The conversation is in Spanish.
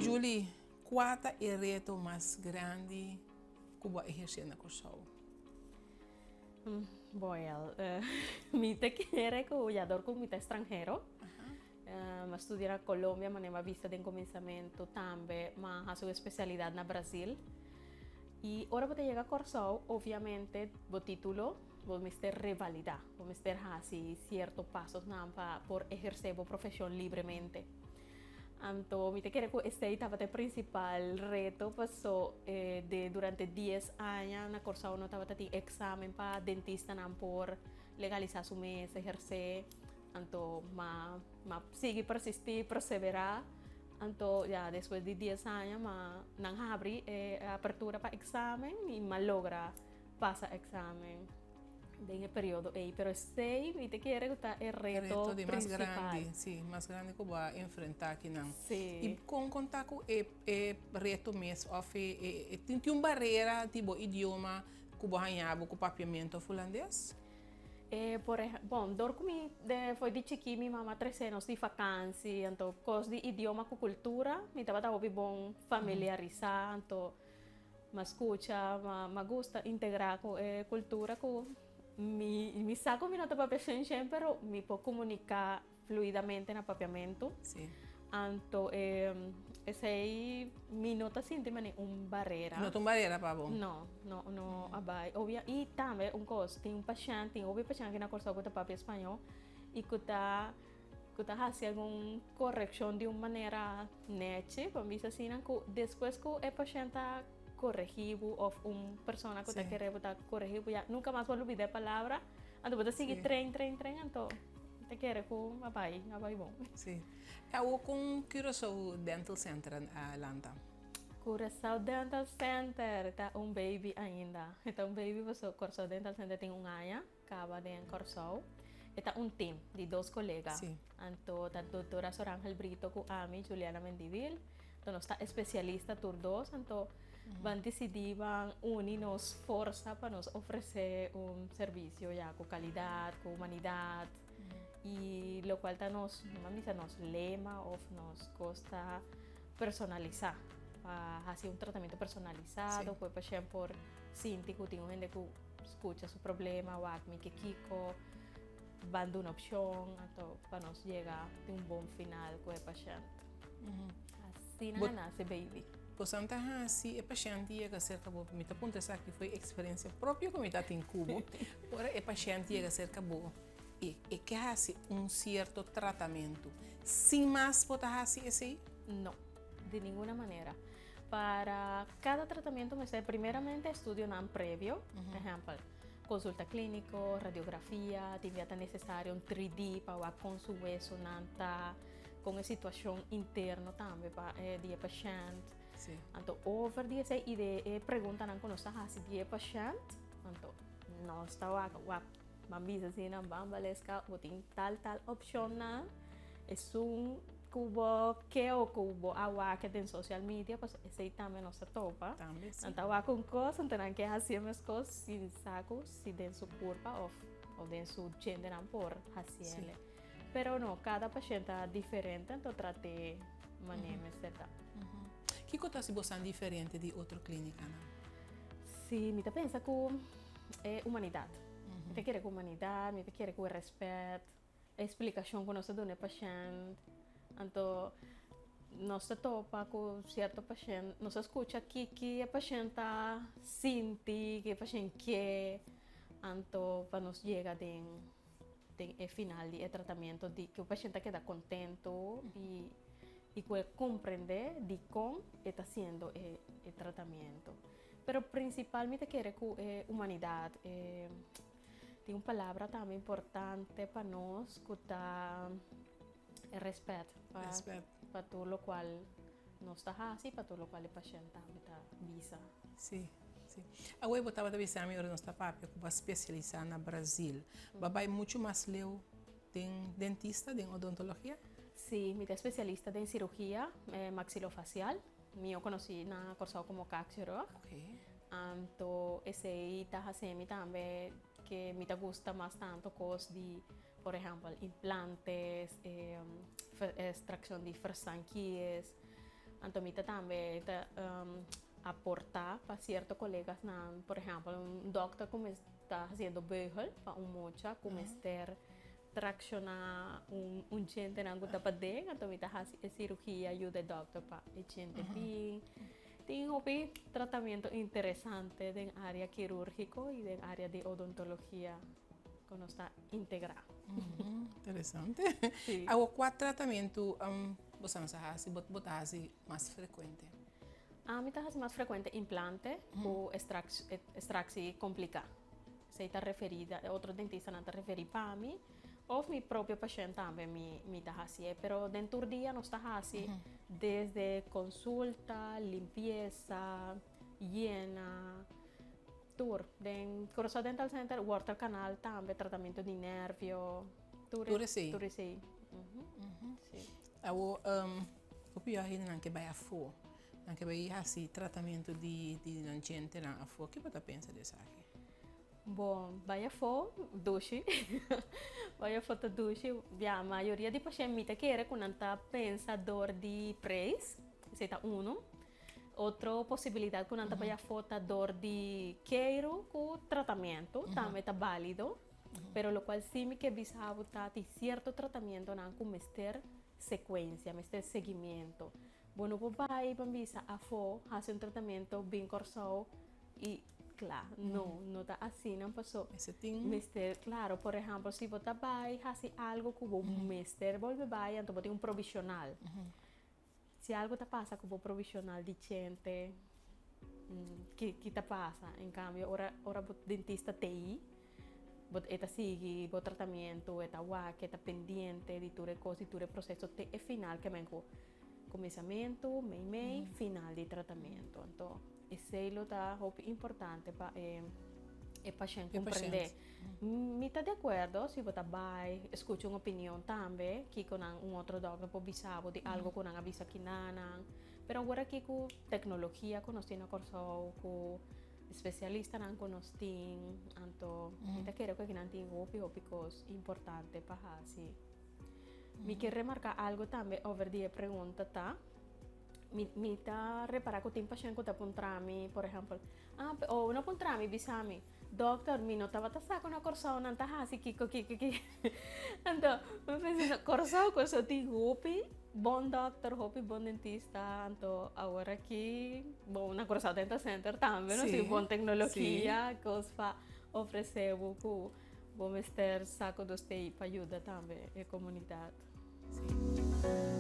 Julie, qual é o reto mais grande que você exerce na Corsol? Bueno, mi te quiere que voy a dar con mi extranjero. Ma studiare a Colombia, ma ne va vista del cominciamento también, ma ha su especialidad na Brasil. Y ahora que llega a Corsau, obviamente, el título, vos me estés revalidar, vos me estés así ciertos pasos por ejercer la profesión libremente. Entonces, mi te quiere que este estaba el principal reto, pasó durante 10 años, en Corsau no estaba el examen para dentista por legalizar su mes, ejercer. Entonces, sigue persistir, perseverar. Entonces, ya después de 10 años, no abrí apertura para examen y logra pasar examen en el periodo. Pero este, y te quiere gustar el reto de mais grande, sim, mais grande que vai enfrentar aqui não. Sí. E com contar com reto mesmo, of tem uma barreira tipo idioma que vai ganhar com o papiamento holandês? Por ejemplo, bom, dormi foi de chiqui mi mamá 3 anos de vacância, então cos de idioma com cultura, mi tava obi bom familiarizar, então me escucha, me gusta integrar com cultura com mi saco mi nota papel pero mi puedo comunicar fluidamente en el papiamento. Sí. Anto, ese mi nota siente una barrera. No tem barreira para bom? No, abai. Obvia, y también un cos, tem un paciente, obvio paciente que na corso com papel espanhol y que está haciendo alguna corrección de una manera neta, para mí assim, que después que el paciente corrigido o una persona que está querendo corrigido, ya nunca más vuelvo a olvidar palabra, entonces sigue tren, entonces te quiere que abai bom. Sim. Eu com Curaçao Dental Center em Atlanta. Curaçao Dental Center, está un baby ainda. Está un baby, porque Curaçao Dental Center tem año, acaba de Curaçao. Está un team de 2 colegas. Sí. Entonces, la doctora Sorangel Brito con Ami, Juliana Mendivil. Entonces, está especialista tur 2. Entonces, van decidir, van unirnos fuerza para nos ofrecer un servicio ya con calidad, con humanidad. Y lo cual nos lema o nos costa personalizar. Hacer un tratamiento personalizado, pues por ejemplo, por Cinti, que tiene gente que escucha su problema, o acme que Kiko, van de una opción, para nos llegar a un buen final con el paciente. Así nace baby. Pues antes así, el paciente llega a ser cabo, me te apuntas aquí fue experiencia propia que me está en Cuba, ahora el paciente llega a ser cabo y que hace un cierto tratamiento, sin más poder hacer así. No, de ninguna manera. Para cada tratamiento me sé primeramente estudio NAM previo, por ejemplo, consulta clínico, radiografía, te es necesario un 3D para con su hueso, con una situación interna también para el paciente. Sí. Entonces, over 10 y de preguntan con nosotros si 10 paciente, entonces no está mambisa sin bambalesca, botín tal opción es un cubo que o cubo agua que en social media, pues ese también no se topa. También sí. Entonces, con cosas, tienen que hacer más cosas sin saco, si den su curva o den su gender por hacerle. Sí. Pero no, cada paciente es diferente, entonces trate manejo etc. ¿Qué cosas son diferentes de otra clínica? Sí, me piensa que es humanidad. Me quiere que humanidad, me quiere que respeto, explicación que nos da el paciente. Entonces, no se topa con cierto paciente, no se escucha que el paciente siente, que el paciente quiere. Entonces, para nos llega el final del tratamiento, de que el paciente queda contento y puede comprender de cómo está haciendo el tratamiento. Pero principalmente quiere que humanidad. Tiene una palabra también importante para nosotros, que está el respeto. Para todo lo cual no está así, para todo lo cual el paciente está visa. Sí. Sí. Agora eu estava avisando a nossa papel que vai especializar na Brasil. Vai muito mais leu tem dentista, tem odontologia? Sí, mi especialista en cirugía maxilofacial. Yo conocí na Corsao como caxirurg. Okay. Entonces, ese hace también que me gusta más tanto cosas de, por ejemplo, implantes, extracción de franquías, Antomita também aportar para ciertos colegas, por ejemplo, un doctor como está haciendo beugel para un mocha, como estar traccionar un gente na guta pa den, antomita cirugía ayuda doctor para el gente bien. Tem um tratamento interessante em área quirúrgico e em área de odontologia quando está integrado. Interessante. Sim. Qual tratamento você botar mais frequente? A mim está mais frequente implante ou extração complicada. Se está referida, outro dentista não está referido para mim, ou meu próprio paciente também me está assim. Pero dentro do dia não está assim, desde consulta, limpeza, hiena, tour. Den Corazon Dental Center, Water Canal também, tratamento de nervio. Tudo sim. Tudo sim. O pior é que vai a fora. Anche vai assim tratamento de gente na fora. O que você pensa disso aqui? Bom, vai a fora, duche. Vai a fora, duche. A maioria de pacientes quer quando está pensador de preço, seja outra possibilidade quando está vai a fora dor de queiro com tratamento, também está válido. Pero lo cual sí me que bisabo tati cierto tratamiento nan con mester secuencia, mester seguimiento. Bueno, pues vai bambisa a fo hace un tratamiento bien corsado y claro, no está así, no pasó. Mester, claro, por ejemplo, si vos vai hace algo como mester volve vai, entonces tem un provisional. Si algo te pasa como provisional de gente, ¿qué te pasa? En cambio, ahora dentista TI, vos eta sigue, vos tratamiento, eta que está pendiente de ture cosas, ture proceso te es final que vengo começamento, meio, final de tratamento. Então, esse lo tá importante para o paciente compreender. Me está de acordo se você vai, escute uma opinião também, que com outro doctor pode avisar de algo que não avisa que não. Pero agora aqui com tecnologia, com nós temos corso com especialista não conhecem, então eu quero que não tenha cosas importante para assim. Me quer remarcar algo também over die pergunta, tá? Me tá reparar que tem paciente que tá puntrami, por exemplo, ou não puntrami, bisami, doctor, me notava tá saco na corção, não tá assim, kiko. Então, me pensa, corção tem hopi, bom doctor, hopi, bom dentista, então agora aqui, bom, na Corazon Dental Center também, não sei, bom tecnologia, coisas para oferecer, bom estar saco dos TI para ajudar também a comunidade. Sim.